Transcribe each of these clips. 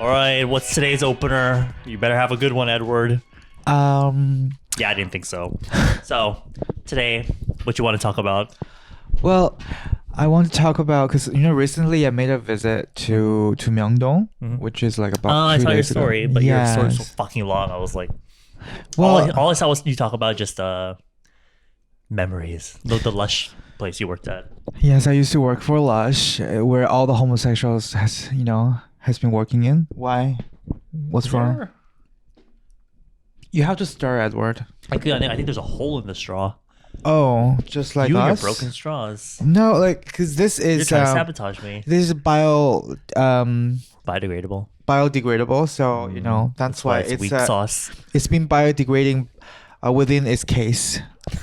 All right, what's today's opener? You better have a good one, Edward. Yeah, I didn't think so. So, today, what you want to talk about? Well, I want to talk about because recently I made a visit to Myeongdong, which is like about. I 2 saw your days ago. story, but your story was so Yes. fucking long. I was like, Well, all I saw was you talk about just memories, the Lush place you worked at. yes, I used to work for Lush, where all the homosexuals has been working in. Why? What's wrong? There- You have to stir, Edward. I think there's a hole in the straw. Oh, just like you and your us? broken straws. No, like because this You're is trying to sabotage me. this is Biodegradable. biodegradable, so that's why it's it's weak sauce. it's been biodegrading within its case.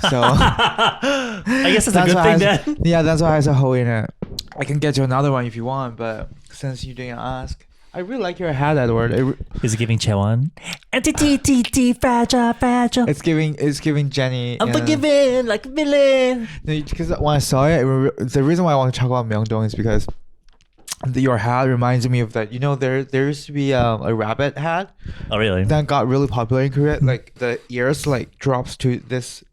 So I guess it's a good why thing I then. yeah, that's why it has a hole in it. I can get you another one if you want, but since you didn't ask, I really like your hat, Edward. Is it giving Chewan? Anti-T-T-T, fragile. It's giving Jenny. I'm forgiven like a villain. Because when I saw it, the reason why I want to talk about Myeongdong is because your hat reminds me of that. There used to be a rabbit hat Oh, really? that got really popular in Korea. Like the ears drops to this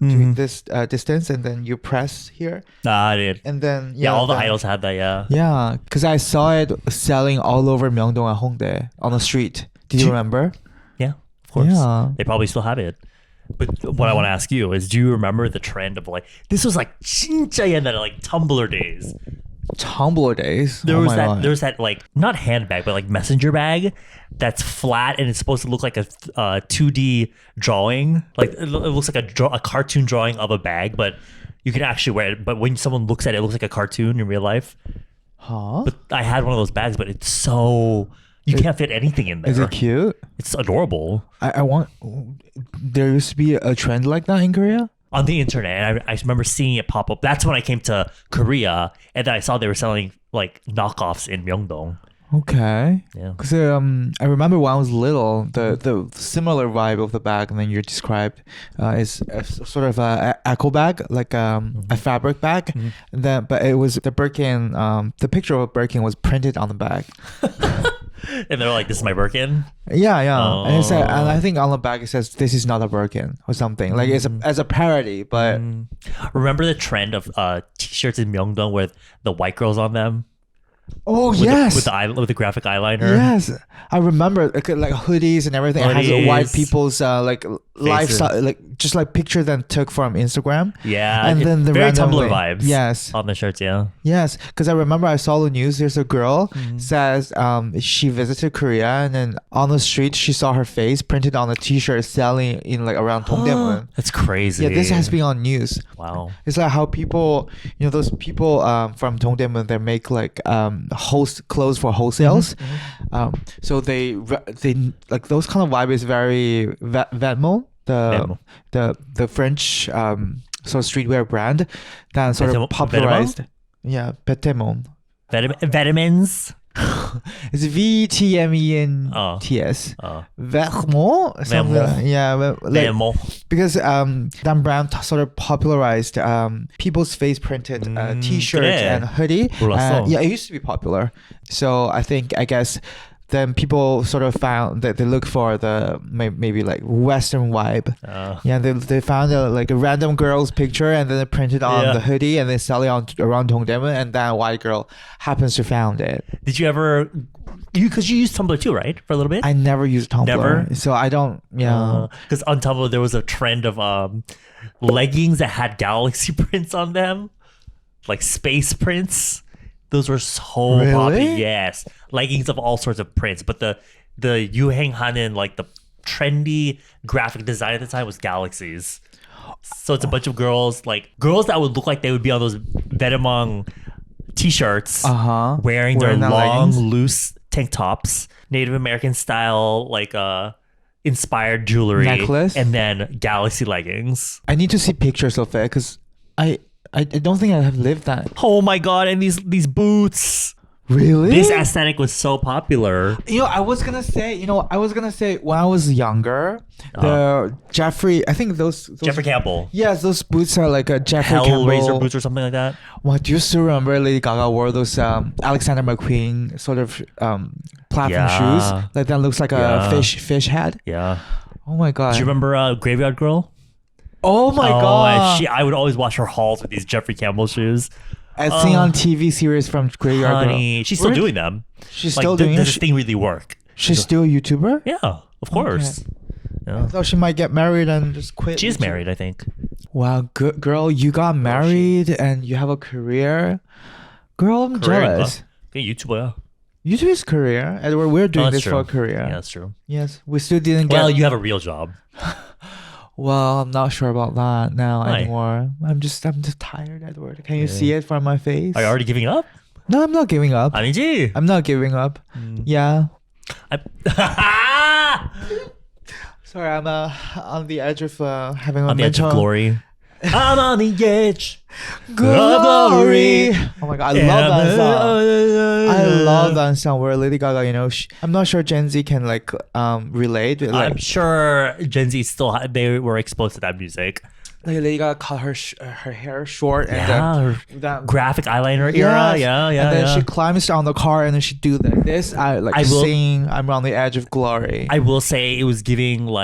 distance, and then you press here, Nah, I did. and then Yeah, all the that- idols had that, yeah. Yeah, because I saw it selling all over Myeongdong and Hongdae on the street. Did you remember? Yeah, of course. Yeah. They probably still have it. But what I want to ask you is, do you remember the trend of this was like 진짜 옛날에, like Tumblr days. Tumblr days. There Oh was my that God. there's that not handbag, but like messenger bag that's flat and it's supposed to look like a 2D drawing. Like it looks like a cartoon drawing of a bag, but you can actually wear it. But when someone looks at it, it looks like a cartoon in real life. Huh? But I had one of those bags, but it's so you can't fit anything in there. Is it cute? It's adorable. I want. There used to be a trend like that in Korea. On the internet, and I remember seeing it pop up. That's when I came to Korea, and then I saw they were selling like knockoffs in Myeongdong. Okay. Yeah. Because I remember when I was little, the similar vibe of the bag and then you described is a sort of a echo bag, like a fabric bag. And then, but it was the Birkin. The picture of a Birkin was printed on the bag. And they're like, "This is my Birkin." Yeah, yeah. And, Oh. and I think on the bag it says, "This is not a Birkin" or something. Like it's as a parody, but Remember the trend of t-shirts in Myeongdong with the white girls on them? oh With yes. with the graphic eyeliner. Yes, I remember like hoodies and everything. It has white Hoodies. people's lifestyle, like just like picture them took from Instagram. Yeah, And then the very randomly- Tumblr vibes. Yes. on the shirts. Yeah. Yes, because I remember I saw the news. There's a girl says she visited Korea and then on the street she saw her face printed on a T-shirt selling in like around Dongdaemun. That's crazy. Yeah, this has been on news. Wow. It's like how people, those people from Dongdaemun, they make like clothes for wholesales. So they like those kind of vibe is very Vetements, the French sort of streetwear brand that sort of Vetements? popularized. Yeah, Vetements. Vitamins. It's VTMENTS. Vetements. Something Vetements. like- Yeah, Vetements. because Dan Brown sort of popularized people's face printed T-shirt 그래. and hoodie. 몰랐어. Yeah, it used to be popular. So I guess then people sort of found that they look for the maybe like Western vibe. Yeah, they found like a random girl's picture and then they printed on Yeah. the hoodie and they sell it around Dongdaemun and then a white girl happens to found it. Did you ever? Because you used Tumblr too, right? For a little bit. I never used Tumblr. Never? So I don't. Yeah. Because on Tumblr there was a trend of leggings that had galaxy prints on them, like space prints. Those were so Really? popular. Yes, leggings of all sorts of prints. But the Yuheng Hanin, like the trendy graphic design at the time was galaxies. So it's a bunch of girls that would look like they would be on those Vetements t-shirts, wearing their Wearing the long, leggings. loose tank tops, Native American style, inspired jewelry, Necklace? and then galaxy leggings. I need to see pictures of it because I don't think I have lived that. Oh my god! And these boots. Really? This aesthetic was so popular. I was gonna say when I was younger, the Jeffrey. I think those Jeffrey Campbell. Yes, those boots are like a Jeffrey Campbell. Hellraiser boots or something like that. What do you still remember? Lady Gaga wore those Alexander McQueen sort of platform shoes. Like that looks like a fish head. Yeah. Oh my god. Do you remember Graveyard Girl? Oh my god. I would always watch her hauls with these Jeffrey Campbell shoes. I've seen on TV series from Graveyard Girl. She's still doing them. She's still doing it. Does this thing really work? She's still a YouTuber? Yeah, of course. Okay. Yeah. I thought she might get married and just quit. She's married, I think. Wow, good girl, you got married and you have a career. Girl, I'm jealous. Okay, YouTuber. YouTube is career. Edward, we're doing this for a career. Yeah, that's true. Yes, we still didn't get... Well, you have a real job. Well, I'm not sure about that now anymore. I'm just tired, Edward. Can you see it from my face? Are you already giving up? No, I'm not giving up. 아니지? I'm not giving up. Yeah. Sorry, I'm on the edge of having a on the edge of glory. I'm on the edge. Glory. Oh my god, I love that song. I love that song where Lady Gaga, I'm not sure Gen Z can relate. I'm sure Gen Z they were exposed to that music. Like Lady Gaga cut her hair short and that graphic eyeliner era. Yeah. And then she climbs on the car and then she do this. Sing I'm on the edge of glory. I will say it was giving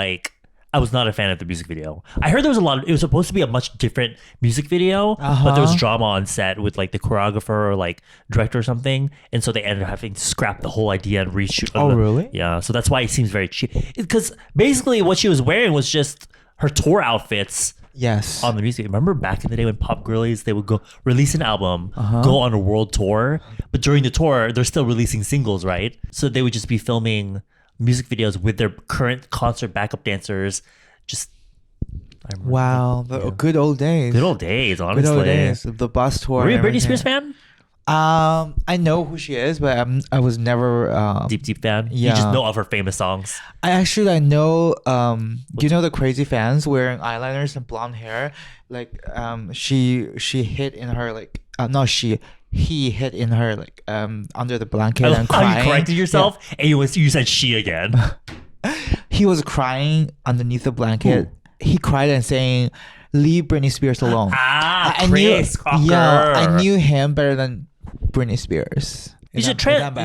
I was not a fan of the music video. I heard there was it was supposed to be a much different music video, but there was drama on set with the choreographer or director or something. And so they ended up having to scrap the whole idea and reshoot. Oh, really? Yeah. So that's why it seems very cheap. Because basically what she was wearing was just her tour outfits. Yes. On the music. Remember back in the day when pop girlies, they would go release an album, go on a world tour. But during the tour, they're still releasing singles, right? So they would just be filming music videos with their current concert backup dancers. Wow, the good old days. Good old days, honestly. Good old days. The bus tour. Were you a Britney Spears fan? I know who she is, but I was never deep fan. Yeah. You just know of her famous songs. I know. Do you know the crazy fans wearing eyeliners and blonde hair? She hid in her he hid in her under the blanket and crying. You corrected yourself and you said she again. He was crying underneath the blanket. Ooh. He cried and saying, "Leave Britney Spears alone." Chris Crocker. Yeah, I knew him better than Britney Spears. Is that bad?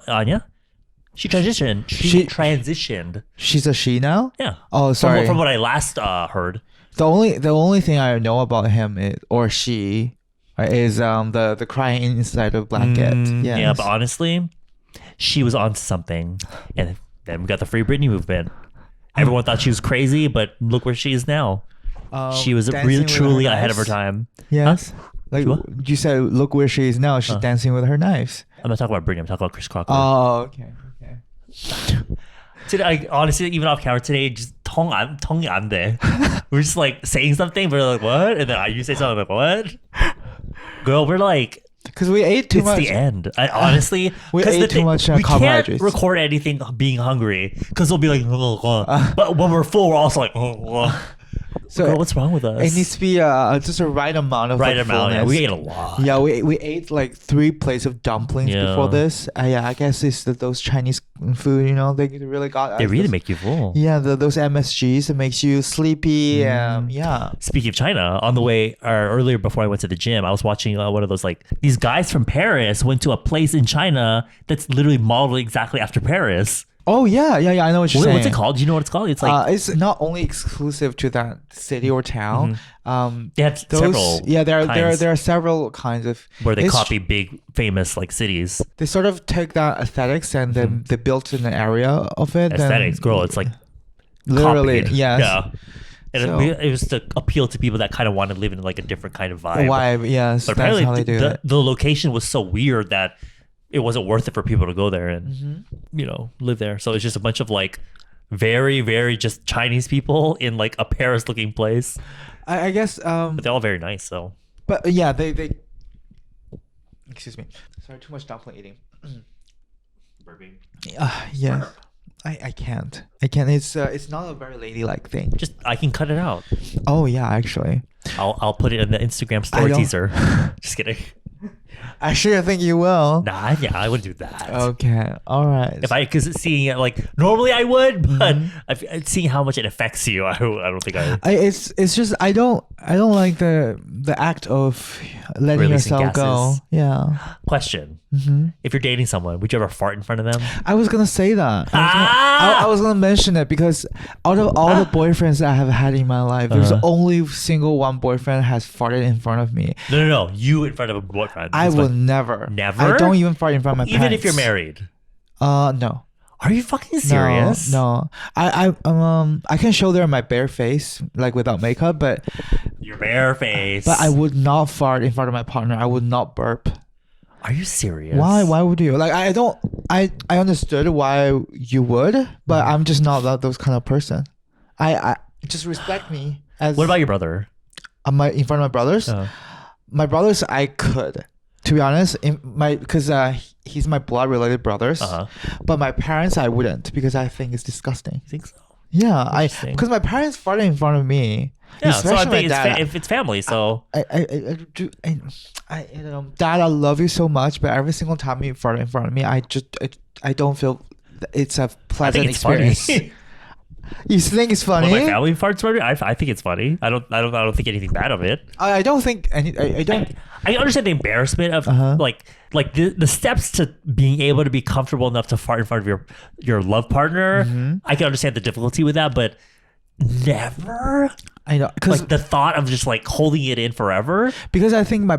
Anya? She transitioned. She transitioned. She's a she now? Yeah. Oh, sorry. From what I last heard. The only thing I know about him is the crying inside the blanket. Yes. Yeah, but honestly, she was onto something. And then we got the Free Britney movement. Everyone thought she was crazy, but look where she is now. She was really truly ahead of her time. Yes. Huh? You said, look where she is now. She's dancing with her knives. I'm not talking about Britney. I'm talking about Chris Crocker. Oh, okay. Today, honestly, even off camera today, just tongue 안 돼. We're just saying something, but we're what? And then you say something, what? Girl, we're because we ate too much. It's the end. Honestly, we ate too much carbohydrates. We can't record anything being hungry because we'll be but when we're full, we're also So girl, what's wrong with us? It needs to be just a right amount of amount. Yeah, we ate a lot. Yeah, we ate 3 plates of dumplings before this. I guess it's those Chinese food. They really got. They really make you full. Yeah, those MSGs that makes you sleepy. Yeah. Speaking of China, on the way earlier before I went to the gym, I was watching one of those these guys from Paris went to a place in China that's literally modeled exactly after Paris. Oh yeah, I know what you're saying. What's it called? Do you know what it's called? It's it's not only exclusive to that city or town. They have several. Yeah, there are several kinds of where they copy big famous cities. They sort of take that aesthetics and then they built an area of it. Aesthetics, girl. It's literally, copied. yes. Yeah. And it was to appeal to people that kind of want to live in a different kind of vibe. Yes. But apparently, that's how they do it. The location was so weird that it wasn't worth it for people to go there and live there. So it's just a bunch of very, very just Chinese people in a Paris looking place. I guess but they're all very nice, so. But yeah, they excuse me. Sorry, too much dumpling eating. Burping. Yeah. I can't. It's not a very ladylike thing. Just I can cut it out. Oh yeah, actually. I'll put it in the Instagram story teaser. Just kidding. Actually, I think you will. Nah, yeah, I wouldn't do that. Okay. All right. Because seeing it like normally I would, but seeing how much it affects you, I don't think I. It's just I don't like the act of letting Releasing yourself go. gases. Yeah. Question: If you're dating someone, would you ever fart in front of them? I was gonna say that. I was gonna mention it because out of all the boyfriends that I have had in my life, there's only single one boyfriend has farted in front of me. No. You in front of a boyfriend. I will never. Never? I don't even fart in front of my Even parents. if you're married. No. Are you fucking serious? No. I can show them my bare face, like without makeup, but Your bare face. I would not fart in front of my partner. I would not burp. Are you serious? Why would you? Like I understood why you would, but I'm just not those kind of person. I just respect me as. What about your brother? In front of my brothers? My brothers, I could. To be honest, because he's my blood related brothers, but my parents I wouldn't because I think it's disgusting. You think so? Yeah, because my parents farted in front of me. Yeah, so I think dad, if it's family, so Dad, I love you so much, but every single time you fart in front of me, I don't feel it's a pleasant experience. Funny. You think it's funny? When my family farts for me, I think it's funny. I don't think anything bad of it. I don't think any. I don't. I understand the embarrassment of like the steps to being able to be comfortable enough to fart in front of your love partner. I can understand the difficulty with that, but never. I know, because like the thought of just like holding it in forever. Because I think my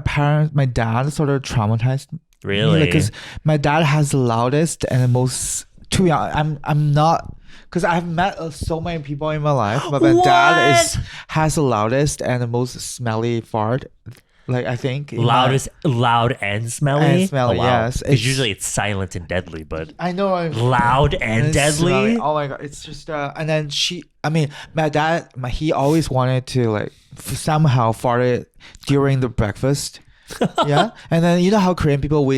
dad sort of traumatized. Really? Because my dad has the loudest and the most. To be honest, I'm not. Because I've met so many people in my life, but my dad has the loudest and the most smelly fart. Like I think loud and smelly. And smelly, yes. Because usually it's silent and deadly, but I know loud and deadly. Smelly. Oh my god, it's just and then my dad, he always wanted to like somehow fart it during the breakfast. Yeah, and then you know how Korean people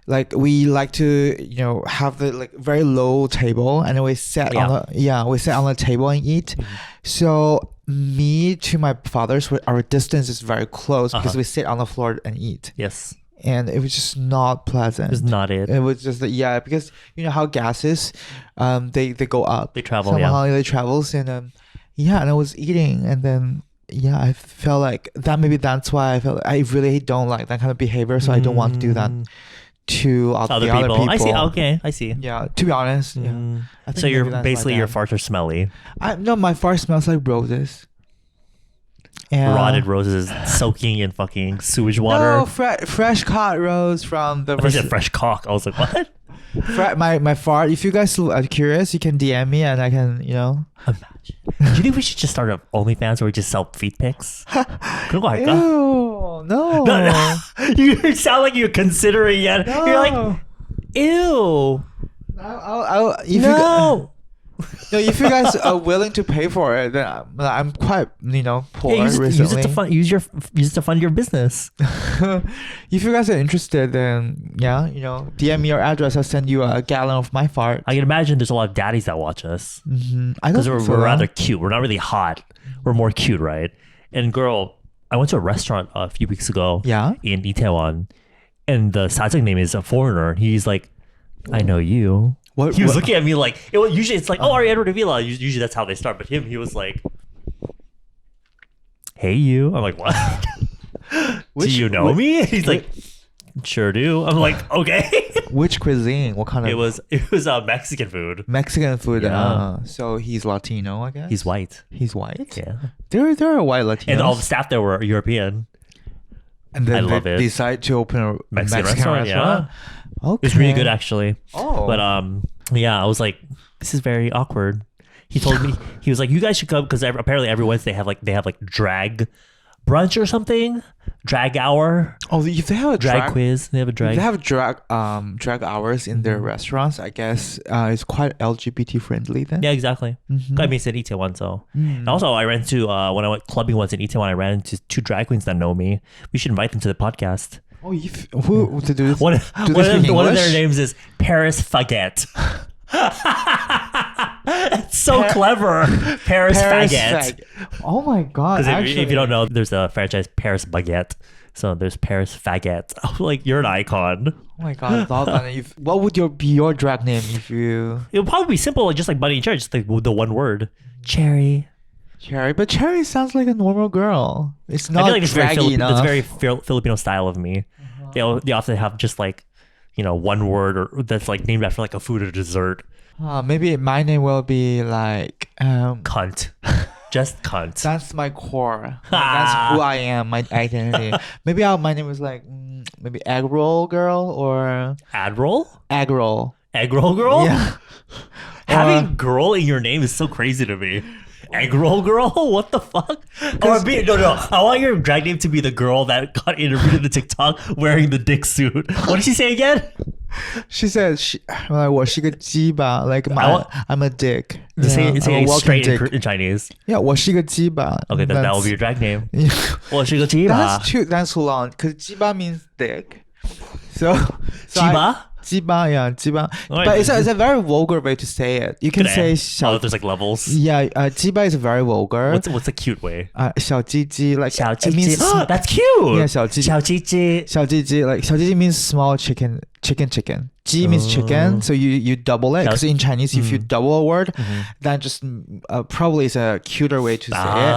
like we like to have the like very low table and then we sit on the table and eat. So me to my father's, our distance is very close because we sit on the floor and eat. Yes. And it was just not pleasant. It's not it. It was just because you know how gases, they go up. They travel. Somehow they travels and and I was eating and then I felt like that. Maybe that's why I felt I really don't like that kind of behavior. So I don't want to do that to other people. I see. Okay, I see. Yeah, to be honest. Yeah. I think so you're basically your farts are smelly. No, my fart smells like roses. And rotted roses soaking in fucking sewage water. No, fresh caught rose from the. I said fresh cock. I was like, what? My fart. If you guys are curious, you can DM me and I can Imagine. Do you think we should just start an OnlyFans where we just sell feet pics? Ew, no. You sound like you're considering it. No. You're like, ew. If you guys are willing to pay for it, then I'm quite poor recently. Use it to fund your business. If you guys are interested, then DM me your address. I'll send you a gallon of my fart. I can imagine there's a lot of daddies that watch us because we're rather cute. We're not really hot. We're more cute, right? And girl, I went to a restaurant a few weeks ago. In Itaewon, and the Sajang name is a foreigner. He's like, I know you. He was looking at me like usually it's like, oh, are you Edward Avila? Usually that's how they start, but he was like, hey you. I'm like, what? Do you know me? He's like, sure do. I'm like, okay. Which cuisine? What kind of? It was Mexican food. Mexican food. Yeah. So he's Latino, I guess. He's white. He's white. Yeah. There are white Latinos. And all the staff there were European. And then they decide to open a Mexican restaurant. Yeah. Okay. It was really good actually. Oh. But I was like, this is very awkward. He told me, he was like, you guys should come because apparently every Wednesday they have like drag brunch or something, drag hour. Oh, if they have a drag quiz, they have a drag. They have drag hours in their restaurants. I guess it's quite LGBT friendly then. Yeah, exactly. I mean, it's in Itaewon, so. And also, I ran into when I went clubbing once in Itaewon, I ran into 2 drag queens that know me. We should invite them to the podcast. Oh, who to do this? One of their names is Paris Faguette. It's so clever. Paris Baguette. Oh my god! Because if you don't know, there's a franchise Paris Baguette. So there's Paris Faggot. Like, you're an icon. Oh my god! What would be your drag name if you? It would probably be simple, like just like Bunny in Church, just like the one word, Cherry. Cherry, but Cherry sounds like a normal girl. It's not I feel like it's draggy enough. It's very Filipino style of me. They often have just like, one word or that's like named after like a food or dessert. Maybe my name will be like Cunt. Just cunt. That's my core. That's who I am. My identity. Maybe my name is like maybe egg roll girl or Ad roll? egg roll. Egg roll girl? Yeah. Having girl in your name is so crazy to me. Egg roll girl? What the fuck? No. I want your drag name to be the girl that got interviewed in the TikTok wearing the dick suit. What did she say again? She said, "我是个鸡巴," like I'm a dick. Say I'm a it walking straight dick. in Chinese. Yeah, 我是个鸡巴. Okay, that will be your drag name. Yeah. 我是个鸡巴. That's too long because 鸡巴 means dick. So 鸡巴? 鸡巴, yeah, 鸡巴. Right. But it's a very vulgar way to say it. You can say 小. There's like levels. Yeah, 鸡巴is very vulgar. What's a cute way? 小鸡鸡, like 小鸡鸡. it means That's cute. Yeah, 小鸡鸡. 小鸡鸡. 小鸡鸡, like 小鸡鸡 means small chicken. Ji means chicken, so you double it. Because in Chinese, if you double a word, that just probably is a cuter way to say it.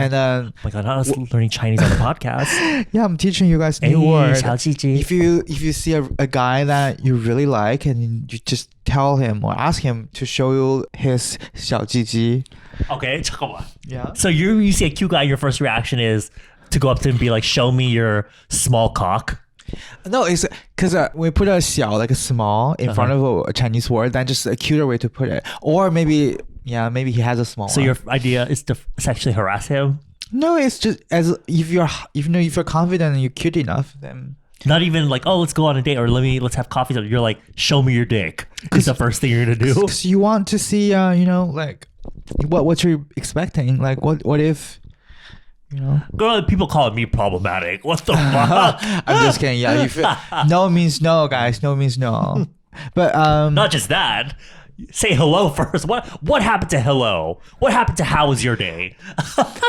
And then, oh my god, not us learning Chinese on the podcast. Yeah, I'm teaching you guys new words. 小鸡鸡. If you see a guy that you really like, and you just tell him or ask him to show you his 小鸡鸡. Okay, come on. Yeah. So you see a cute guy, your first reaction is to go up to him and be like, "Show me your small cock." No, it's because we put a 小, like a small, in front of a Chinese word. That's just a cuter way to put it. Or maybe he has a small. So your idea is to sexually harass him? No, it's just as if you're confident and you're cute enough, then. Not even like, oh, let's go on a date or let's have coffee. You're like, show me your dick. Is the first thing you're gonna do? Because you want to see, like what you're expecting. Like what if. Girl, people calling me problematic. What the fuck? I'm just kidding. Yeah, no means no, guys. No means no. But not just that. Say hello first. What happened to hello? What happened to how was your day?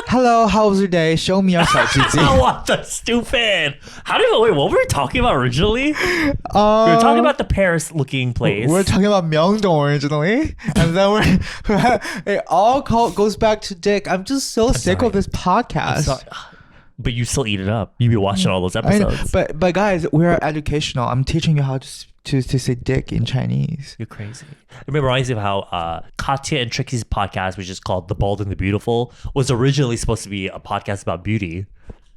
Hello, how was your day? Show me your 小鸡鸡. What the stupid? Wait, what were we talking about originally? We were talking about the Paris-looking place. We're talking about Myeongdong originally, and then it all goes back to dick. I'm just so sick of this podcast. But you still eat it up. You be watching all those episodes. But guys, we're educational. I'm teaching you how to say dick in Chinese. You're crazy. It reminds me of how Katya and Trixie's podcast, which is called The Bold and the Beautiful, was originally supposed to be a podcast about beauty.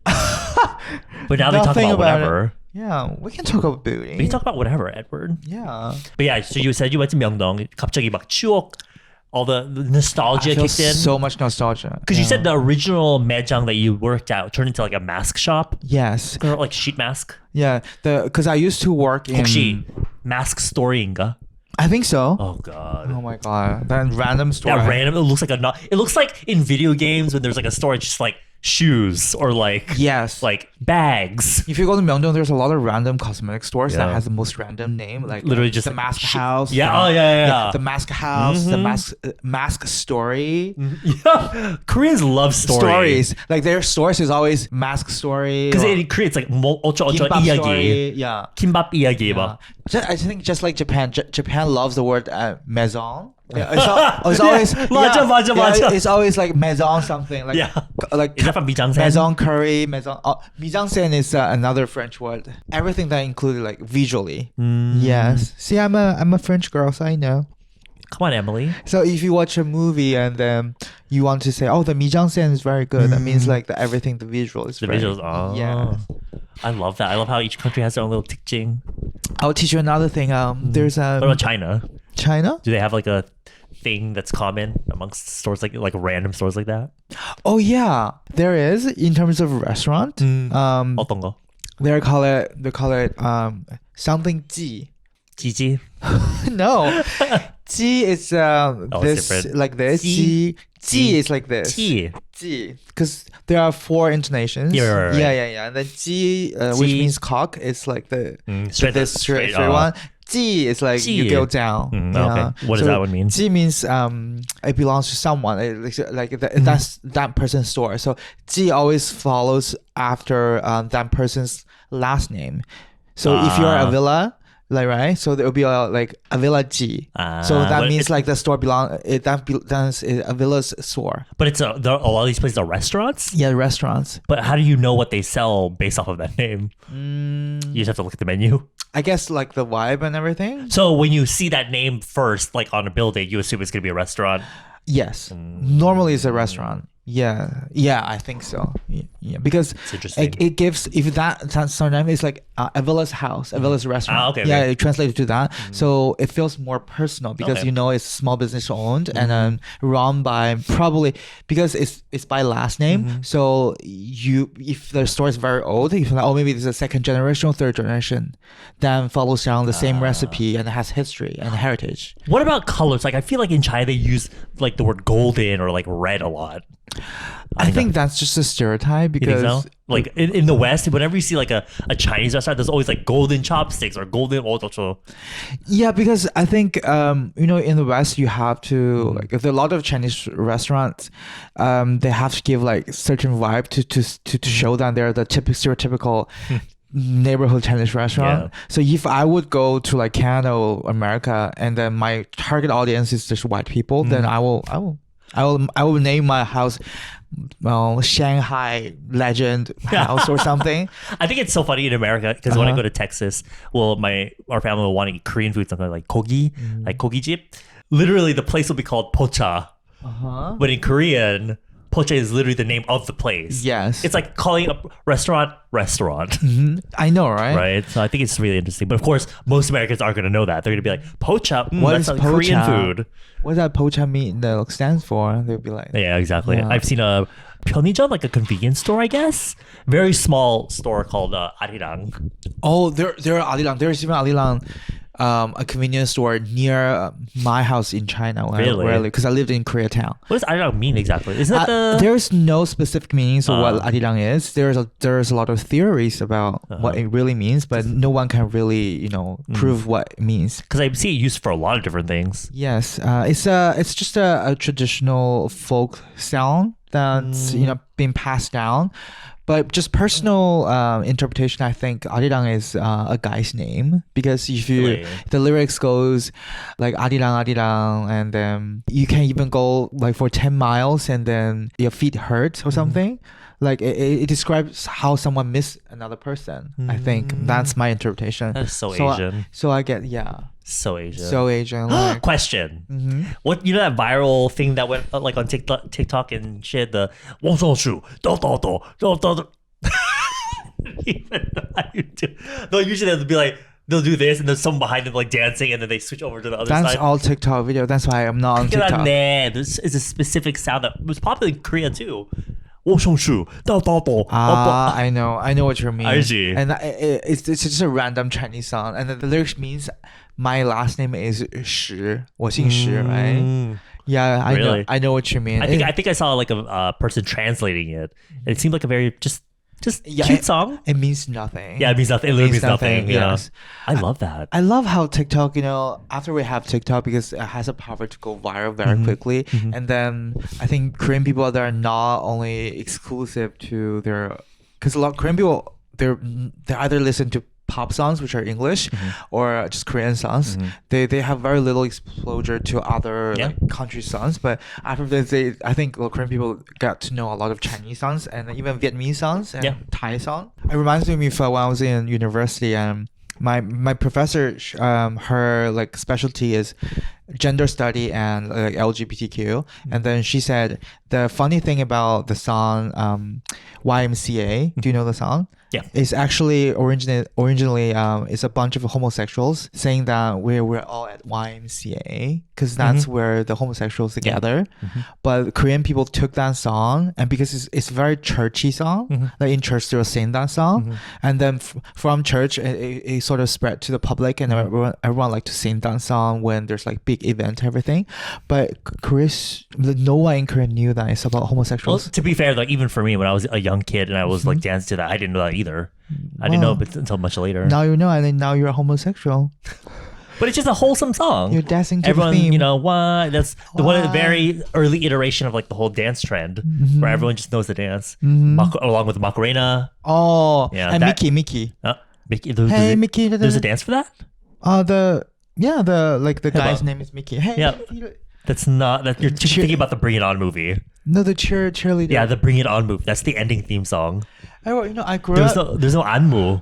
But now they talk about whatever. Yeah, we can talk about beauty. We can talk about whatever, Edward. Yeah. But yeah, so you said you went to Myeongdong. 갑자기 막 추억, all the nostalgia kicked in. So much nostalgia. Because you said the original Maejang that you worked at turned into like a mask shop. Yes. Or like sheet mask. Yeah. Because I used to work in. 혹시 mask story인가? I think so. Oh god. Oh my god. That random story. It looks like it looks like in video games when there's like a store, it's just like shoes or like like bags. If you go to Myeongdong, there's a lot of random cosmetic stores that has the most random name, like literally just the mask house. Yeah. The mask house, the mask story. Yeah, Koreans love stories. Like their stores is always mask story because it creates like kimbap 이야기. story. Yeah, kimbap 이야기. Yeah. I think just like Japan, Japan loves the word maison. Yeah, it's always 맞아. it's always like maison something like is that from 미장센? Maison curry, maison. 미장센 is another French word. Everything that included like visually. Yes. See, I'm a French girl, so I know. Come on, Emily. So if you watch a movie and then you want to say, oh, the 미장센 is very good, that means like everything, the visual is visuals. Oh, yeah. I love that. I love how each country has their own little 특징. I'll teach you another thing. There's what about China? China? Do they have like a thing that's common amongst stores like random stores like that? Oh yeah, there is in terms of restaurant. 어떤 거? They call it something 지. 지지? No. 지 is this different. like this. 지 is like this. 지. Because there are 4 intonations. Right. Yeah. And then 지, which means cock, is like the straight one. Ji is like you Ji. go down. Okay. What does that one mean? Ji means it belongs to someone. That's that person's store. So Ji always follows after that person's last name. So if you're a villa, like right, so there will be like a villa G. So that means like the store that's a villa's store. But it's a lot of these places are restaurants. Yeah, restaurants. But how do you know what they sell based off of that name? You just have to look at the menu. I guess like the vibe and everything. So when you see that name first, like on a building, you assume it's gonna be a restaurant. Yes, normally it's a restaurant. Yeah, I think so. Yeah, because It's interesting. it gives, if that's surname is like a villa's house, a villa's restaurant. Okay, yeah, okay. it translates to that. So it feels more personal because Okay. you know it's small business owned and run by probably because it's by last name. So if the store is very old, if like, maybe it's a second generation or third generation, then follows down the same recipe and has history and heritage. What about colors? Like I feel like in China they use like the word golden or like red a lot. I think that's just a stereotype You because think so? Like in the West, whenever you see like a Chinese restaurant, there's always like golden chopsticks or golden otocho. yeah, because I think in the West you have to like there are a lot of Chinese restaurants, they have to give like certain vibe to show that they're the stereotypical neighborhood Chinese restaurant. Yeah. So if I would go to like Canada or America and then my target audience is just white people, then I will name my house Shanghai Legend House or something. I think it's so funny in America because when I go to Texas, well, our family will want to eat Korean food, something like kogi, like kogi jip. Literally, the place will be called pocha, but in Korean, pocha is literally the name of the place. Yes. It's like calling a restaurant. I know, right? Right? So I think it's really interesting. But of course, most Americans aren't going to know that. They're going to be like, pocha, What that's is like Korean pocha? food. What does that pocha mean? That stands for? They'll be like, Yeah, exactly. Yeah. I've seen a 편의점, like a convenience store, I guess. Very small store called Arirang. oh, there are Alilang. There's even Alilang, a convenience store near my house in China. Really? Because I lived in Koreatown. What does Arirang mean exactly? Isn't that the... There's no specific meanings of what Arirang is. There's a lot of theories about what it really means, but no one can really prove what it means. Because I see it used for a lot of different things. Yes, it's just a traditional folk sound that's being passed down. But just personal interpretation, I think Arirang is a guy's name because if Really? the lyrics goes like Arirang, and then you can even go like for 10 miles and then your feet hurt or something. Like it describes how someone missed another person. I think that's my interpretation. That is so So Asian. So I get So Asian. so Asian. Like, Question. What that viral thing that went like on TikTok and shit, the 王松鼠 do do do do do do. Even though how you do. No, usually they'll be like they'll do this and there's someone behind them like dancing and then they switch over to the other that's side. all TikTok video. That's why I'm not on TikTok. This is a specific sound that was popular in Korea too. 王松鼠 do do do. I know what you mean. I see. And it's just a random Chinese song, and the lyrics means my last name is Shi, 我姓石, right? Yeah, Really? I know what you mean. I think I saw like a person translating it. It seemed like a very just Yeah, cute song. It means nothing. Yeah, it means nothing. It literally means nothing. Yes. I love that. I love how TikTok, after we have TikTok, because it has a power to go viral very quickly. And then I think Korean people, they're not only exclusive to their, because a lot of Korean people, they either listen to pop songs, which are English, or just Korean songs. They have very little exposure to other like country songs. But after this, I think Korean people got to know a lot of Chinese songs and even Vietnamese songs and Thai song. It reminds me of when I was in university and my professor, her like specialty is gender study and like LGBTQ, and then she said the funny thing about the song YMCA, do you know the song? Yeah. It's actually originally it's a bunch of homosexuals saying that we're all at YMCA because that's where the homosexuals together. But Korean people took that song, and because it's a very churchy song, like in church they will sing that song, and then from church it sort of spread to the public, and everyone like to sing that song when there's like big event and everything. But no one in Korea knew that it's about Well, homosexuals. to be fair, like even for me when I was a young kid and I was like dancing to that, I didn't know that either. I didn't know it until much later. Now you know, and then now you're a homosexual. But it's just a wholesome song. You're dancing to everyone, the theme. you know what? That's the one of the very early iteration of like the whole dance trend, where everyone just knows the dance, along with Macarena. Oh, Yeah, and that- Mickey. Mickey. Hey, Mickey. There's a dance for that. The guy's Bob. name is Mickey. Hey, Yeah. Mickey. That's not that. You're Cheer- thinking about the Bring It On movie. No, the cheerleader. Yeah, the Bring It On movie. That's the ending theme song. I grew up. There's no Anmu.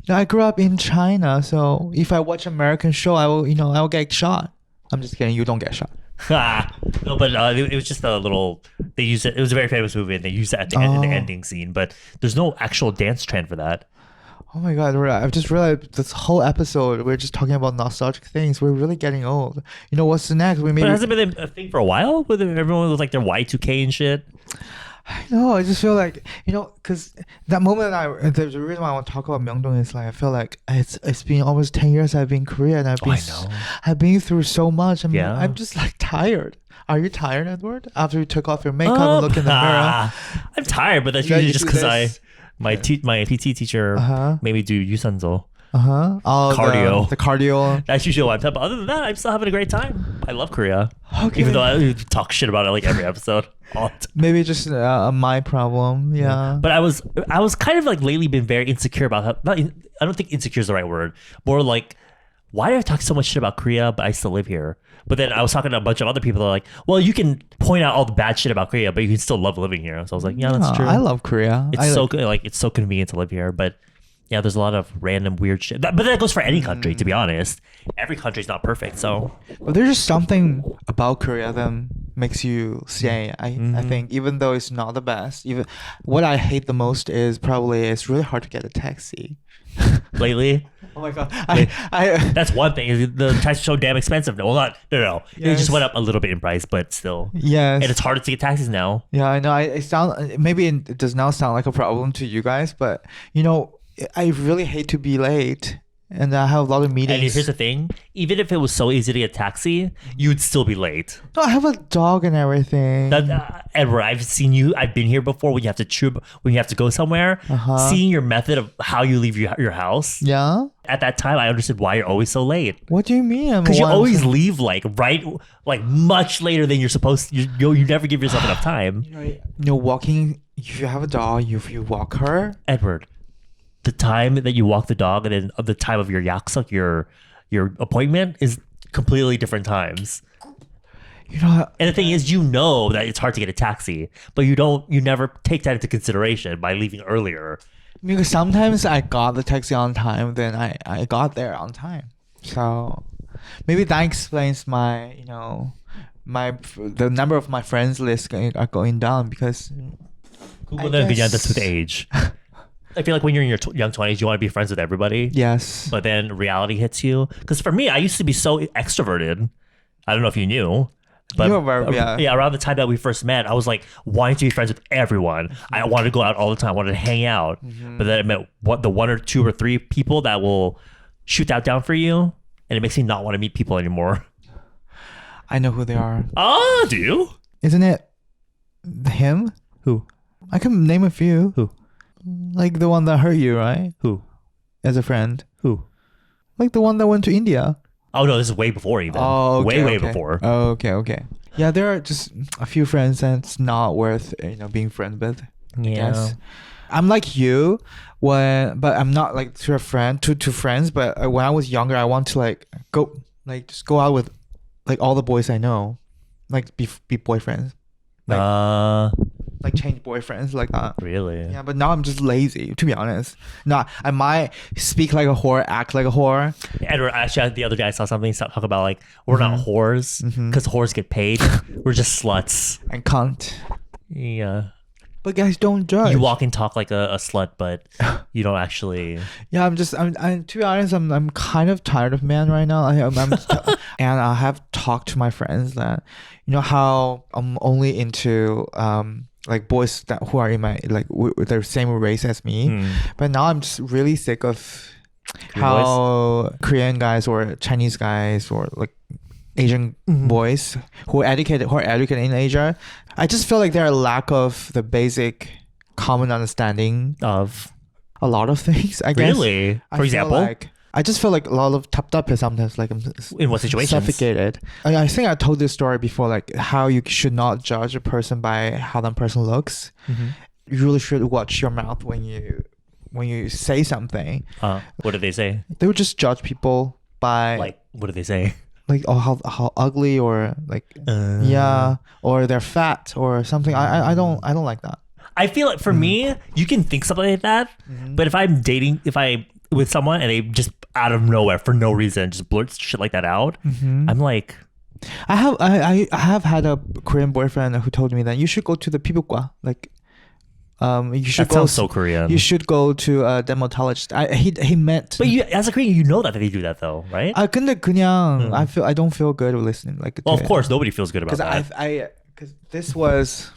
I grew up in China, so if I watch American show, I will get shot. I'm just kidding. You don't get shot. No, but it was just a little. They used it. It was a very famous movie, and they used it at the end in the ending scene. But there's no actual dance trend for that. Oh my god! I've just realized this whole episode we're just talking about nostalgic things. We're really getting old. You know what's the next? But it hasn't been a thing for a while with everyone with like their Y2K and shit. I know. I just feel like because that moment the reason why I want to talk about Myeongdong is like I feel like it's been almost 10 years I've been in Korea and I've been through so much. I'm just like tired. Are you tired, Edward? After you took off your makeup and look in the mirror. I'm tired, but that's usually just because my PT teacher made me do yusanzo. Oh, cardio. The cardio. That's usually what I'm talking about. Other than that, I'm still having a great time. I love Korea. Okay. Even though I talk shit about it like every episode. Maybe just my problem. Yeah. But I was kind of like lately been very insecure about how. I don't think insecure is the right word. More like, why do I talk so much shit about Korea, but I still live here? But then I was talking to a bunch of other people that are like, well, you can point out all the bad shit about Korea, but you can still love living here. So I was like, yeah, that's true. I love Korea. It's so good. Like, it's so convenient to live here. But yeah, there's a lot of random weird shit. But that goes for any country, to be honest. Every country's not perfect. So, but there's just something about Korea that makes you stay. I think even though it's not the best, even what I hate the most is probably it's really hard to get a taxi. Lately. Oh my god! That's one thing. The taxis are so damn expensive. No, no. Yes. It just went up a little bit in price, but still. Yes. And it's harder to get taxis now. Yeah, I know. It does not sound like a problem to you guys, but I really hate to be late, and I have a lot of meetings. And here's the thing: even if it was so easy to get a taxi, you'd still be late. No, I have a dog and everything. Edward, I've seen you. I've been here before when you have to go somewhere. Seeing your method of how you leave your house. Yeah. At that time, I understood why you're always so late. What do you mean? Because you always leave like much later than you're supposed to. You never give yourself enough time. Walking. If you have a dog, if you walk her, Edward, the time that you walk the dog and then the time of your yaksuk, your appointment is completely different times. And the thing is, that it's hard to get a taxi, but you never take that into consideration by leaving earlier. Because sometimes I got the taxi on time, then I got there on time. So maybe that explains my the number of my friends list are going down because that's with age. I feel like when you're in your young 20s, you want to be friends with everybody. Yes. But then reality hits you. Because for me, I used to be so extroverted. I don't know if you knew. But around the time that we first met, I was like wanting to be friends with everyone. I wanted to go out all the time. I wanted to hang out. But then I met the one or two or three people that will shoot that down for you. And it makes me not want to meet people anymore. I know who they are. Oh, do you? Isn't it him? Who? I can name a few. Who? Like the one that hurt you, right? Who? As a friend. Who? Like the one that went to India. Oh no, this is way before even. Oh, okay, way before. Oh, okay. Yeah, there are just a few friends that's not worth being friends with. Yeah. Yes. I'm like you but I'm not like to a friend to friends. But when I was younger, I want to just go out with like all the boys I know, like be boyfriends. Like change boyfriends like that. Really? Yeah, but now I'm just lazy, to be honest. No, I might speak like a whore, act like a whore. Edward, actually, the other day I saw something talk about like we're not whores because whores get paid. We're just sluts. And cunt. Yeah. But guys, don't judge. You walk and talk like a slut, but you don't actually. Yeah, I'm to be honest, I'm kind of tired of men right now. And I have talked to my friends that, how I'm only into like boys who are in my with the same race as me. But now I'm just really sick of how Korean guys or Chinese guys or like Asian boys who are educated in Asia. I just feel like there are a lack of the basic common understanding of a lot of things. I guess. Really? For example? Like, I just feel like a lot of tap tap is sometimes like I'm In what situations? suffocated. I think I told this story before, like how you should not judge a person by how that person looks. You really should watch your mouth when you say something. What did they say? They would just judge people by Like, what did they say? like oh how ugly or like yeah, or they're fat or something. I don't like that. I feel like for me, you can think something like that, but if I'm dating, with someone and they just out of nowhere for no reason just blurt shit like that out, I'm like, I have had a Korean boyfriend who told me that you should go to the pibukwa, like you should that sounds so Korean. You should go to a dermatologist. He meant. But you, as a Korean, you know that they do that though, right? 근데 그냥 I don't feel good listening like. Well, of course, nobody feels good about that. Because this was,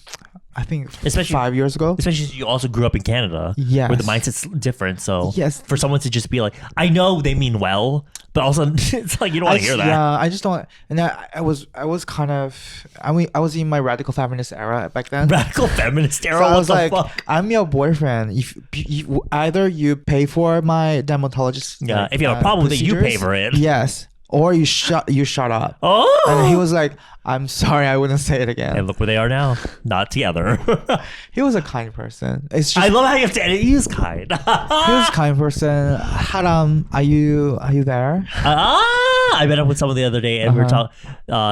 I think, especially 5 years ago. Especially you also grew up in Canada, yes, where the mindset's different. So yes, for someone to just be like, I know they mean well, but also it's like you don't want to hear that. Yeah, I just don't. And I was kind of. I mean, I was in my radical feminist era back then. Radical feminist era. So I what was the like, fuck? I'm your boyfriend. If either you pay for my dermatologist, yeah. If you have a problem with it, you pay for it. Yes. Or you shut up. Oh. And he was like, I'm sorry, I wouldn't say it again. And look where they are now, not together. He was a kind person. It's just, I love how you have to edit. He is kind. He was a kind person. Haram, are you there? I met up with someone the other day, and we were talking.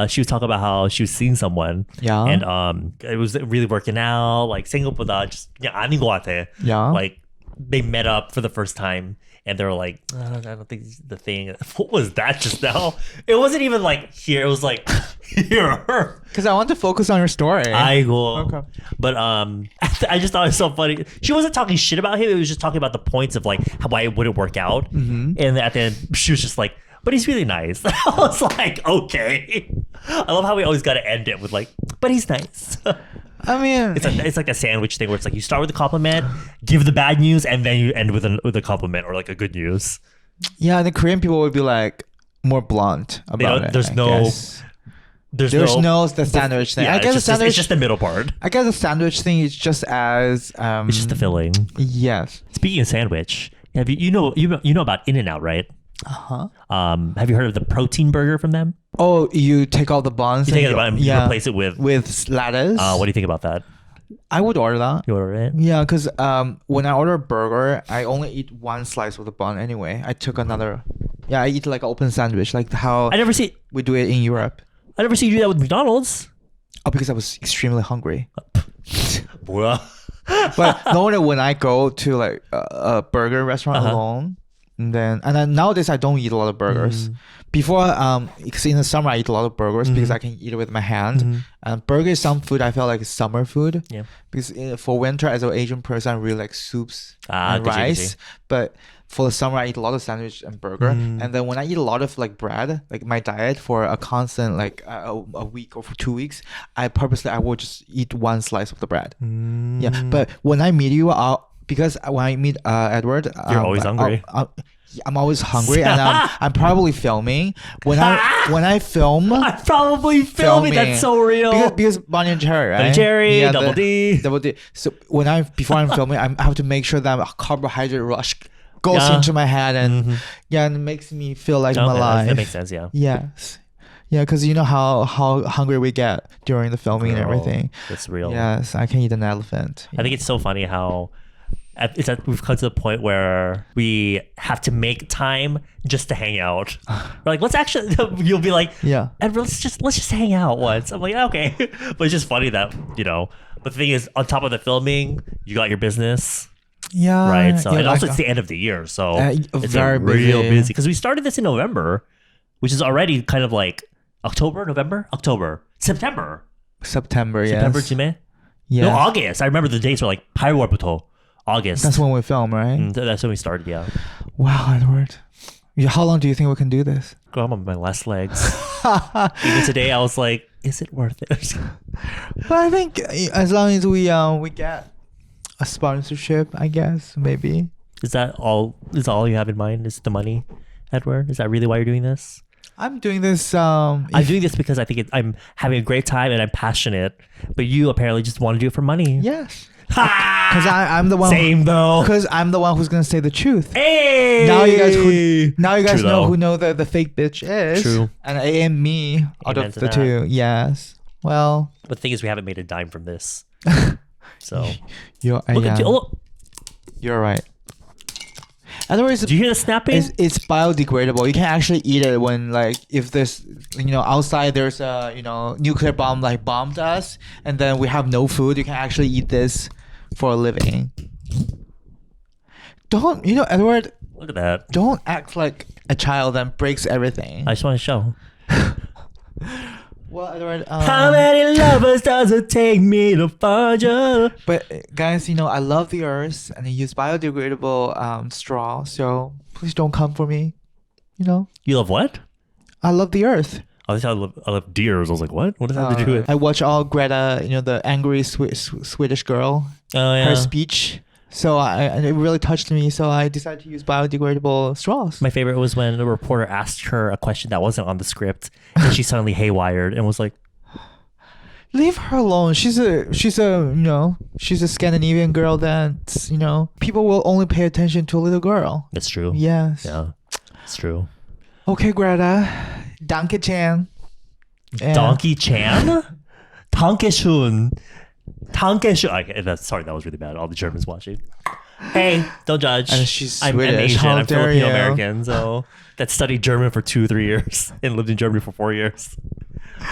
She was talking about how she was seeing someone. Yeah. And it was really working out. Like 생각보다 just 아닌 것 같아. Yeah. Like they met up for the first time. And they were like, I don't think this is the thing. What was that just now? It wasn't even like here. It was like here. Because I want to focus on your story. Okay. But I just thought it was so funny. She wasn't talking shit about him. It was just talking about the points of like why it wouldn't work out. And at the end, she was just like, but he's really nice. I was like, okay. I love how we always got to end it with like, but he's nice. I mean, it's like a sandwich thing where it's like you start with a compliment, give the bad news, and then you end with a compliment or like a good news. Yeah, the Korean people would be like more blunt about it. There's no the sandwich thing. Yeah, I guess it's just the middle part. I guess the sandwich thing is just as it's just the filling. Yes. Speaking of sandwich, have you know about In-N-Out, right? Have you heard of the protein burger from them? Oh, you take all the buns. You take the bun, you replace it with lettuce. What do you think about that? I would order that. You order it? Yeah, because when I order a burger, I only eat one slice of the bun anyway. I took another. Yeah, I eat like an open sandwich, like how we do it in Europe. I never see you do that with McDonald's. Oh, because I was extremely hungry. Bruh. But normally when I go to like a burger restaurant alone, and then nowadays I don't eat a lot of burgers. Before, because in the summer I eat a lot of burgers because I can eat it with my hand. And burger is some food I felt like is summer food. Yeah. Because for winter, as an Asian person, I really like soups and rice. But for the summer, I eat a lot of sandwich and burger. And then when I eat a lot of like bread, like my diet for a constant like a week or for 2 weeks, I will just eat one slice of the bread. Yeah. But when I meet you, because when I meet Edward, you're always hungry. I'm always hungry, and I'm probably filming. When I film, I'm probably filming. That's so real. Because Bonnie and Jerry, right? Bonnie and Jerry, Double D. So before I'm filming, I have to make sure that a carbohydrate rush goes into my head, and it makes me feel like I'm alive. That makes sense. Yeah. Yes. Yeah, because you know how hungry we get during the filming and everything. It's real. Yes, I can eat an elephant. I think it's so funny how we've come to the point where we have to make time just to hang out. We're like, let's actually. You'll be like, yeah, and let's just hang out once. I'm like, okay, but it's just funny that But the thing is, on top of the filming, you got your business. Yeah. Right. So and also it's the end of the year, so it's very real busy because we started this in November, which is already kind of like September. Yes. September, Jime. Yeah. No, August. I remember the dates were like 8월부터 August. That's when we film, right? That's when we started. Yeah. Wow, Edward. How long do you think we can do this? Girl, I'm on my last legs. Even today, I was like, is it worth it? But I think as long as we get a sponsorship, I guess maybe. Is that all? Is all you have in mind? Is the money, Edward? Is that really why you're doing this? I'm doing this. I'm doing this because I think I'm having a great time and I'm passionate. But you apparently just want to do it for money. Yes. Because I'm the one. Same though. Because I'm the one who's gonna say the truth. Hey. Now you guys True, know though. who the fake bitch is. True. And I am me out Amen of to the that. two. Yes. Well, But the thing is, we haven't made a dime from this. So you're look at you. Oh, you're right. Otherwise, do you hear the snapping? it's biodegradable. You can actually eat it when like if there's outside there's a nuclear bomb like bombed us and then we have no food. You can actually eat this for a living. Don't Edward? Look at that. Don't act like a child that breaks everything. I just want to show. Well, Edward, How many lovers does it take me to find you? but guys, I love the earth and I use biodegradable straw. So please don't come for me. You love what? I love the earth. Oh, I love deers. I was like, what? What does that have to do with? I watch all Greta, the angry Swedish girl, Oh yeah. her speech. So it really touched me. So I decided to use biodegradable straws. My favorite was when the reporter asked her a question that wasn't on the script, and she suddenly haywired and was like, Leave her alone. She's a Scandinavian girl that people will only pay attention to a little girl. "That's true." Yes. Yeah, it's true. Okay, Greta. Danke-chan. Yeah. Donkey Chan, Dankeschön. Okay, sorry, that was really bad. All the Germans watching. Hey, don't judge. And she's I'm Swedish. Asian. How I'm dare Filipino you. American, so that studied German for 2-3 years and lived in Germany for 4 years.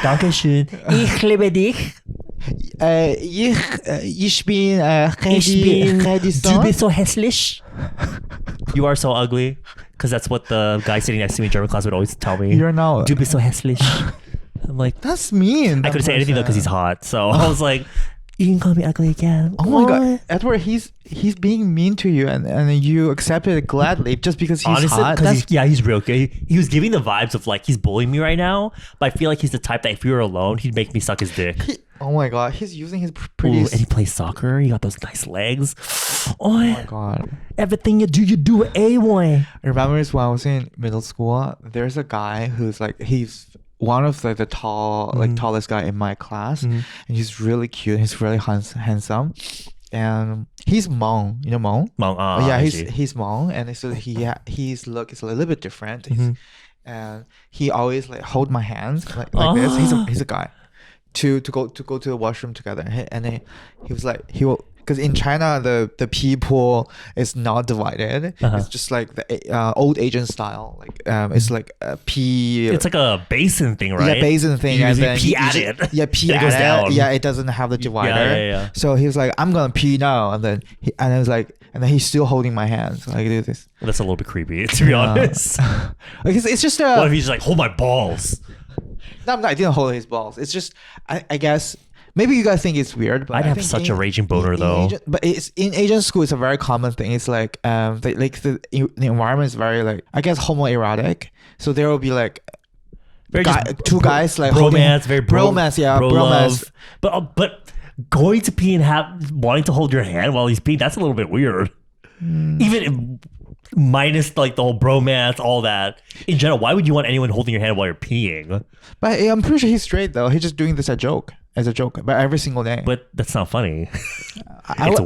Dankeschön. Ich liebe dich. Ich bin Du bist so hässlich. You are so ugly. Because that's what the guy sitting next to me in German class would always tell me. You're now. Du bist so hässlich. I'm like, That's mean. I couldn't say anything though because he's hot. So I was like, you can call me ugly again. Oh my god, Edward, he's being mean to you and you accepted it gladly just because he's Honestly, hot. because he's real good. He was giving the vibes of like he's bullying me right now, but I feel like he's the type that if we were alone, he'd make me suck his dick. Oh my god, he's using his Ooh, pretty. and he plays soccer. He got those nice legs. Oh my god. Everything you do it A1. I remember when I was in middle school, there's a guy who's like he's one of the tallest guy in my class, and he's really cute. He's really handsome, and he's Hmong. You know Hmong? Hmong. Yeah, he's Hmong, and so his look is a little bit different. And he always like hold my hands like this. He's a guy to go to the washroom together, and then he was like he will. Because in China, the people is not divided. It's just like the old Asian style. Like it's like a pee. It's like a basin thing, right? Yeah, basin thing. You And usually then pee at it. Yeah, pee And it at goes it. down. Yeah, it doesn't have the divider. Yeah. So he was like, "I'm gonna pee now," and then I was like, and then he's still holding my hands. Like do this. That's a little bit creepy, to be honest. Like it's just What if he's just like, hold my balls? No, I didn't hold his balls. It's just I guess. Maybe you guys think it's weird, but I'd I have think such a raging boner though. But it's in Asian school. It's a very common thing. It's like the environment is very like I guess homoerotic. So there will be like two guys like bromance, very bromance, yeah, bro bromance. love. But going to pee and wanting to hold your hand while he's peeing, that's a little bit weird. Even minus like the whole bromance, all that. In general, why would you want anyone holding your hand while you're peeing? But I'm pretty sure he's straight though. He's just doing this as a joke, but every single day. But that's not funny. It's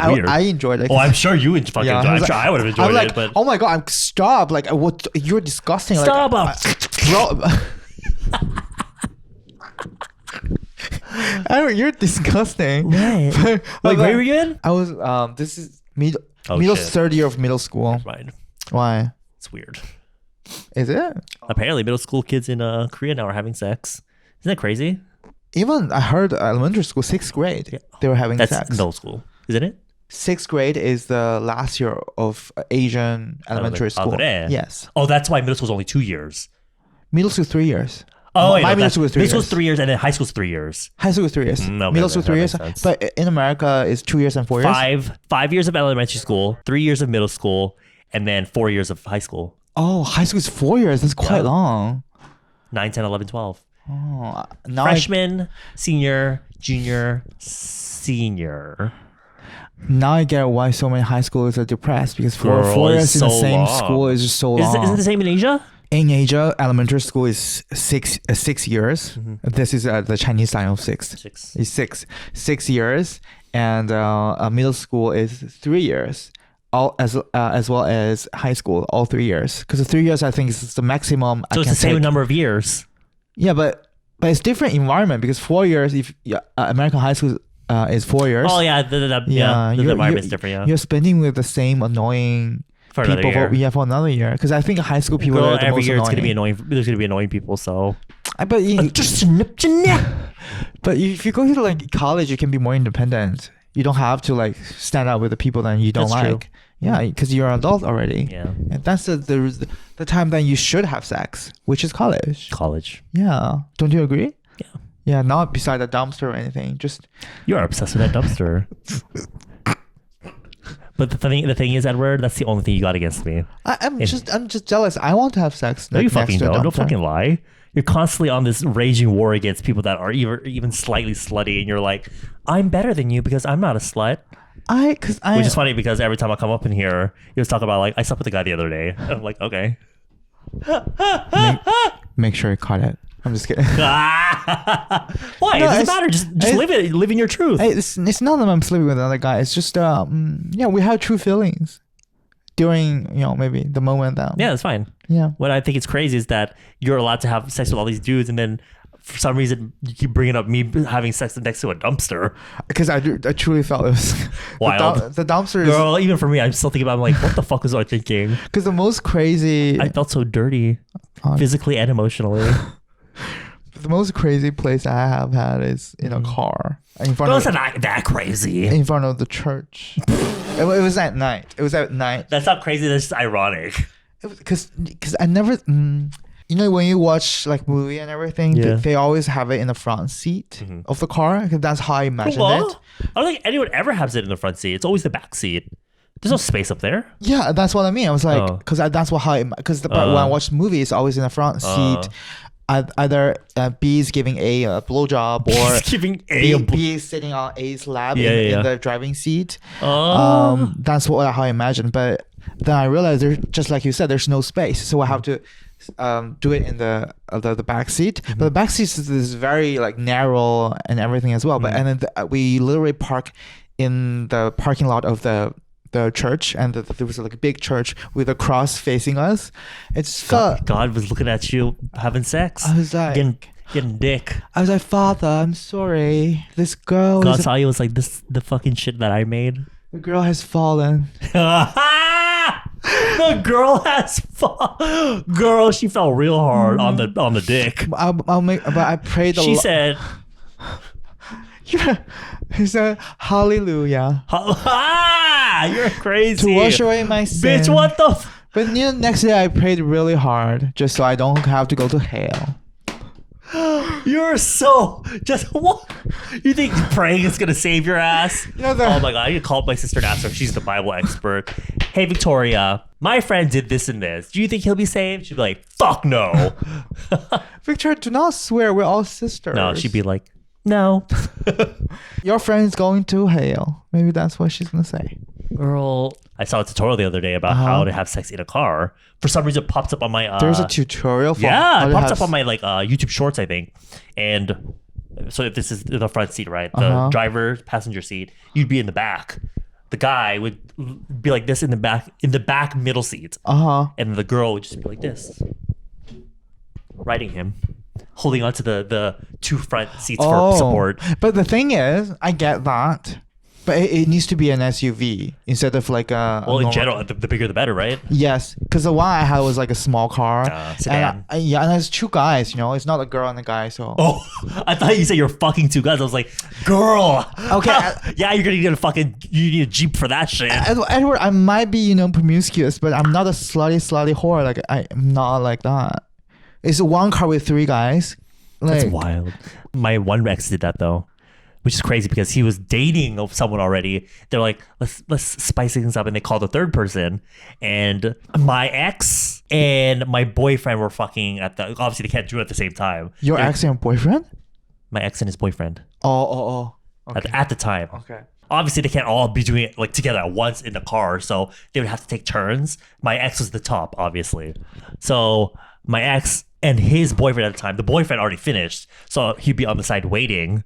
weird. I enjoyed it. Oh, I'm sure you would fucking enjoy it. I'm sure I would have enjoyed like, it. But oh my god, stop! Like what? You're disgusting. Stop! Bro. You're disgusting. Right. Wait, where were you in? I was this is middle third year of middle school. Right. Why? It's weird. Is it? Apparently, middle school kids in Korea now are having sex. Isn't that crazy? Even I heard elementary school, 6th grade, they were having That's sex. middle school, isn't it? 6th grade is the last year of Asian elementary school. Yes. Oh, that's why middle school is only 2 years. Middle school 3 years. Oh, wait, my middle school is 3 years. Middle school is 3 years, and then high school is 3 years. High school is 3 years. Middle school 3 years. But in America, it's 2 years and 4 years. 5 years of elementary school, 3 years of middle school, and then 4 years of high school. Oh, high school is 4 years. That's quite long. 9, 10, 11, 12. Oh, now Freshman, senior, junior, senior. Now I get why so many high schoolers are depressed because Girl, 4 years it's in the so same long. school is just so long. Is it the same in Asia? In Asia, elementary school is 6 years. This is the Chinese sign of 6. 6. It's 6 years, and middle school is 3 years. All as well as high school, all 3 years. Because the 3 years I think is the maximum. So it's the same number of years. Yeah, but it's different environment because 4 years. If American high school is 4 years. Oh yeah, the environment's different. Yeah, you're spending with the same annoying for another people year. for another year. Because I think high school people are the every most year annoying. it's gonna be annoying. There's gonna be annoying people. So But but if you go to like college, you can be more independent. You don't have to like stand out with the people that you don't That's like. true. Yeah, because you're an adult already. Yeah. And that's the time that you should have sex, which is college. College. Yeah. Don't you agree? Yeah. Yeah, not beside a dumpster or anything. Just You're obsessed with that dumpster. But the thing is, Edward, that's the only thing you got against me. I'm just jealous. I want to have sex. No, you next fucking to a don't. Don't dumpster. fucking lie. You're constantly on this raging war against people that are even slightly slutty, and you're like, I'm better than you because I'm not a slut. Which is funny because every time I come up in here, you just talk about like I slept with a guy the other day. And I'm like, okay. make sure you cut it. I'm just kidding. Why? No, it doesn't matter. Just live it. Live in your truth. Hey, it's not that I'm sleeping with another guy. It's just yeah, we have true feelings during maybe the moment that Yeah, that's fine. yeah. What I think is crazy is that you're allowed to have sex with all these dudes, and then for some reason you keep bringing up me having sex next to a dumpster. Because I truly felt it was Wild. The dumpster is Girl, even for me, I'm still thinking about. I'm like, what the fuck was I thinking? because the most crazy I felt so dirty, physically and emotionally. the most crazy place I have had is in a car in front No, of it's not that crazy. in front of the church. It was at night. It was at night. That's not crazy. That's just ironic. Because I never when you watch like movie and everything, Yeah. they always have it in the front seat of the car. 'Cause that's how I imagine it. I don't think anyone ever has it in the front seat. It's always the back seat. There's no space up there. Yeah, that's what I mean. I was like, Oh. because that's what how because the part when I watch the movie, it's always in the front seat. Either B is giving A a blowjob or He's giving A B is sitting on A's lap Yeah, in yeah. the driving seat. Oh. That's how I imagine. But then I realized there's just like you said, there's no space, so I have to do it in the back seat. But the back seat is very like narrow and everything as well. But and then we literally park in the parking lot of the church, and there was like a big church with a cross facing us. It's God was looking at you having sex. I was like, getting dick. I was like, Father, I'm sorry. This girl God saw you was like, this is the fucking shit that I made. the girl has fallen. The girl has girl, she fell real hard on the dick. But I prayed a lot. She said, Yeah. He said, Hallelujah. You're crazy. To wash away my sin. Bitch, what the But next day I prayed really hard just so I don't have to go to hell. You're so just what? You think praying is gonna save your ass? You know Oh my god! I need to call up my sister and ask her if she's the Bible expert. Hey Victoria, my friend did this and this. Do you think he'll be saved? She'd be like, "Fuck no." Victor, do not swear. We're all sisters. No, she'd be like, "No." Your friend's going to hell. Maybe that's what she's gonna say. Girl, I saw a tutorial the other day about how to have sex in a car. For some reason, it pops up on my. There's a tutorial for Yeah, how it to pops have up on my YouTube Shorts, I think. And so if this is the front seat, right? The driver passenger seat, you'd be in the back. The guy would be like this in the back middle seat. And the girl would just be like this, riding him, holding onto the two front seats for support. But the thing is, I get that. But it needs to be an SUV instead of like a. Well, in general, the bigger the better, right? Yes, because the one I had was like a small car. Sedan. And and there's two guys. It's not a girl and a guy. So. Oh, I thought you said you're fucking two guys. I was like, girl. Okay. Yeah, you're gonna you need a Jeep for that shit. Edward, I might be promiscuous, but I'm not a slutty whore. Like I'm not like that. It's one car with three guys. That's wild. My one ex did that though, which is crazy because he was dating someone already. They're like, let's spice things up, and they called a third person. And my ex and my boyfriend were fucking obviously they can't do it at the same time. Your ex and your boyfriend? My ex and his boyfriend. Oh. Okay. At the time. Okay. Obviously, they can't all be doing it like together at once in the car, so they would have to take turns. My ex was the top, obviously. So my ex and his boyfriend at the time, the boyfriend already finished, so he'd be on the side waiting.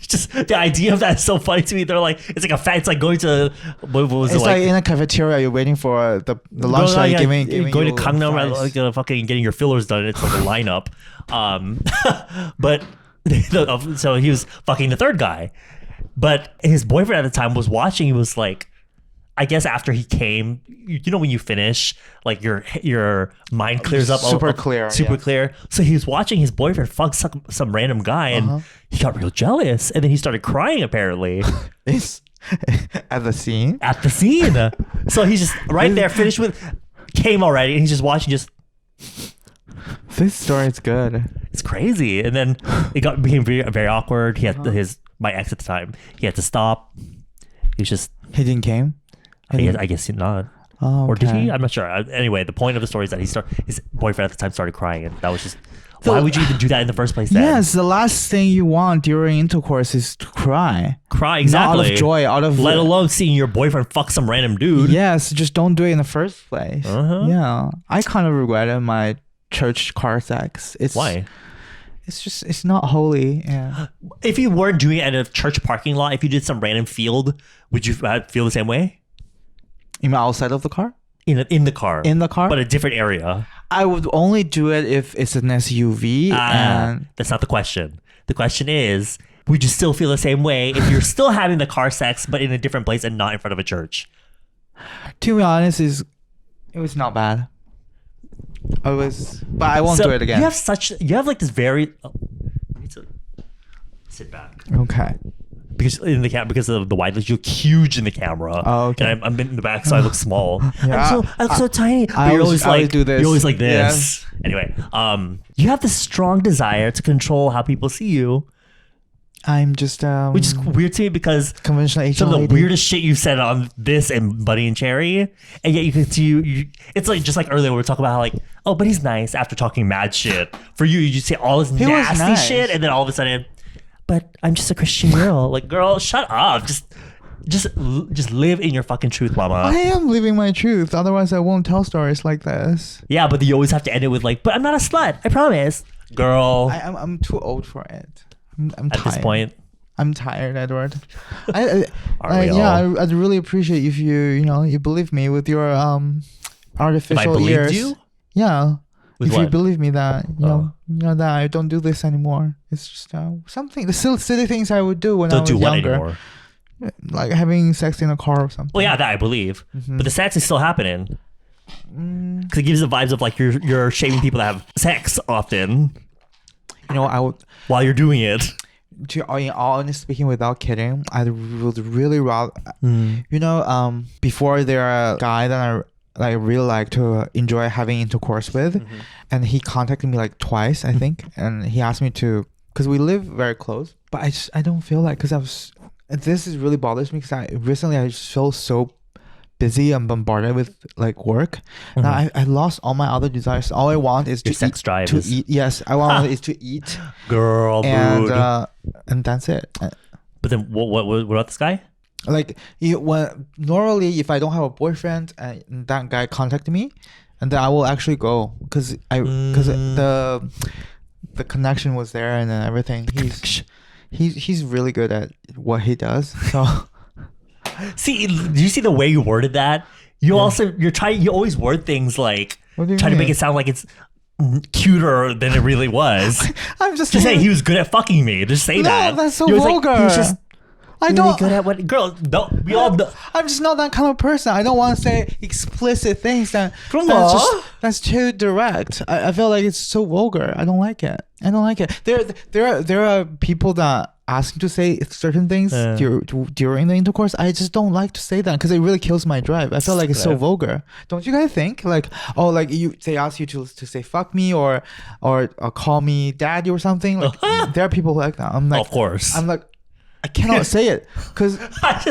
Just the idea of that is so funny to me. They're like, it's like a fact. It's like going to what was It's it like in a cafeteria, you're waiting for the lunch that giving going you to Gangnam, fries. like fucking getting your fillers done. It's like a lineup. But so he was fucking the third guy, but his boyfriend at the time was watching. He was like, I guess after he came, you know, when you finish, like your mind clears up, Super clear. clear. So he was watching his boyfriend fuck some random guy, and he got real jealous, and then he started crying apparently. It's at the scene. At the scene. So he's just right there, finished with, came already, and he's just watching. Just This story is good. it's crazy, and then it became very, very awkward. He had my ex at the time. He had to stop. He was just. He didn't came. I guess not. Oh, Or did okay. he? I'm not sure. Anyway, the point of the story is that his boyfriend at the time started crying, and that was just. Why would you even do that in the first place? Then? Yes, the last thing you want during intercourse is to cry. Cry exactly. Not out of joy, out of let alone seeing your boyfriend fuck some random dude. Yes, just don't do it in the first place. Yeah, I kind of regretted my church car sex. Why? It's not holy. Yeah. If you weren't doing it in a church parking lot, if you did some random field, would you feel the same way? You mean outside of the car? In the car. In the car? But a different area. I would only do it if it's an SUV. And That's not the question. The question is, would you still feel the same way if you're still having the car sex, but in a different place and not in front of a church? to be honest, it was not bad. But I won't do it again. You have like this very. Oh, I need to sit back. Okay. Because of the wide lens, you look huge in the camera. Oh, okay. And I'm in the back, so I look small. Yeah. I look so tiny. But I you're always do this. You're always like this. Yes. Anyway, you have this strong desire to control how people see you, I'm just which is weird to me because conventional Asian some of the lady. weirdest shit you said on this and Buddy and Cherry, and yet you can see you. It's like just like earlier we were talking about how like, oh, but he's nice after talking mad shit. For you, you just say all this nasty nice. shit, and then all of a sudden, but I'm just a Christian girl. Like, girl, shut up. Just live in your fucking truth, mama. I am living my truth. Otherwise, I won't tell stories like this. Yeah, but you always have to end it with like, but I'm not a slut. I promise, girl. I'm too old for it. I'm At tired. this point, I'm tired, Edward. I'd really appreciate if you believe me with your artificial if I believed ears. you, Yeah. With if what? you believe me that that I don't do this anymore. It's just something the silly things I would do when I don't was do what younger, anymore. like having sex in a car or something. Well, yeah, that I believe, but the sex is still happening because it gives the vibes of like you're shaming people that have sex often. I would. While you're doing it. In all honest speaking, without kidding, I would really rather. Before there are a guy that I really like to enjoy having intercourse with, and he contacted me like twice, I think, and he asked me to, because we live very close, but I don't feel like, because this is really bothers me because recently I just feel so busy and bombarded with like work. Now I lost all my other desires. All I want is Your to sex eat, drive to is- eat. Yes, I want is to eat, Girl, mood. and that's it. But then what about this guy? Like normally, if I don't have a boyfriend and that guy contacted me, and then I will actually go because the connection was there and then everything. He's really good at what he does. So See, do you see the way you worded that? You always word things like What do you trying to make mean? it sound like it's cuter than it really was. I'm just Just say saying he was good at fucking me. Just say that. that's so He was like, vulgar. he was just I really don't. good at what girl. No, we all know. I'm just not that kind of person. I don't want to say explicit things Come that's too direct. I feel like it's so vulgar. I don't like it. There are people that ask you to say certain things during the intercourse. I just don't like to say that because it really kills my drive. I feel like it's so vulgar. Don't you guys think? Like, oh, like they ask you to say fuck me or call me daddy or something. Like there are people like that. I'm like, Of course. I'm like, I cannot say it because I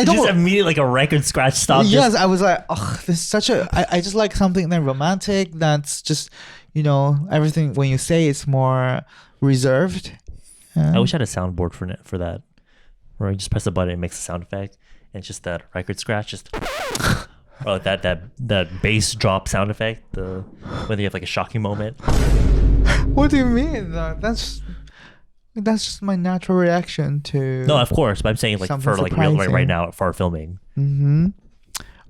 don't. Just immediately like a record scratch stop. Yes, I was like, oh, this is such a. I just like something that romantic. That's just, everything when you say it's more reserved. I wish I had a soundboard for that, where you just press a button, it makes a sound effect, and it's just that record scratch, just or like that bass drop sound effect. When you have like a shocking moment. What do you mean? That's That's just my natural reaction to. No, of course, but I'm saying like something for like real surprising. right now for our filming. Mm-hmm.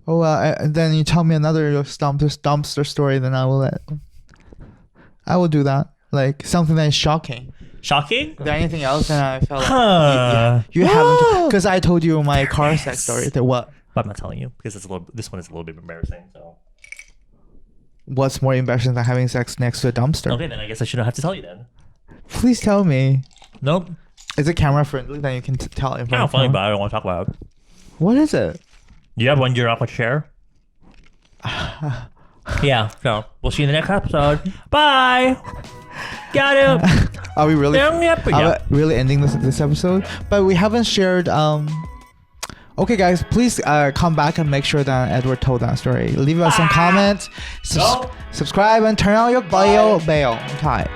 Oh, and then you tell me another dumpster story, then I will do that. Like something that is shocking. Shocking? Is there anything else? And I felt Huh. you haven't, because I told you my car sex story. That what? But I'm not telling you because this one is a little bit embarrassing. So What's more embarrassing than having sex next to a dumpster? okay, then I guess I shouldn't have to tell you then. Please tell me. Nope. Is it camera friendly? Then you can tell. In front Kind of of funny, camera? but I don't want to talk about it. What is it? Do you have one you're not going to share? Yeah. So we'll see you in the next episode. Bye. Got it. Are we really? Yep. Are we really ending this episode? But we haven't shared. Okay, guys, please come back and make sure that Edward told that story. Leave us some comments. No. Subscribe and turn on your bell. Hi.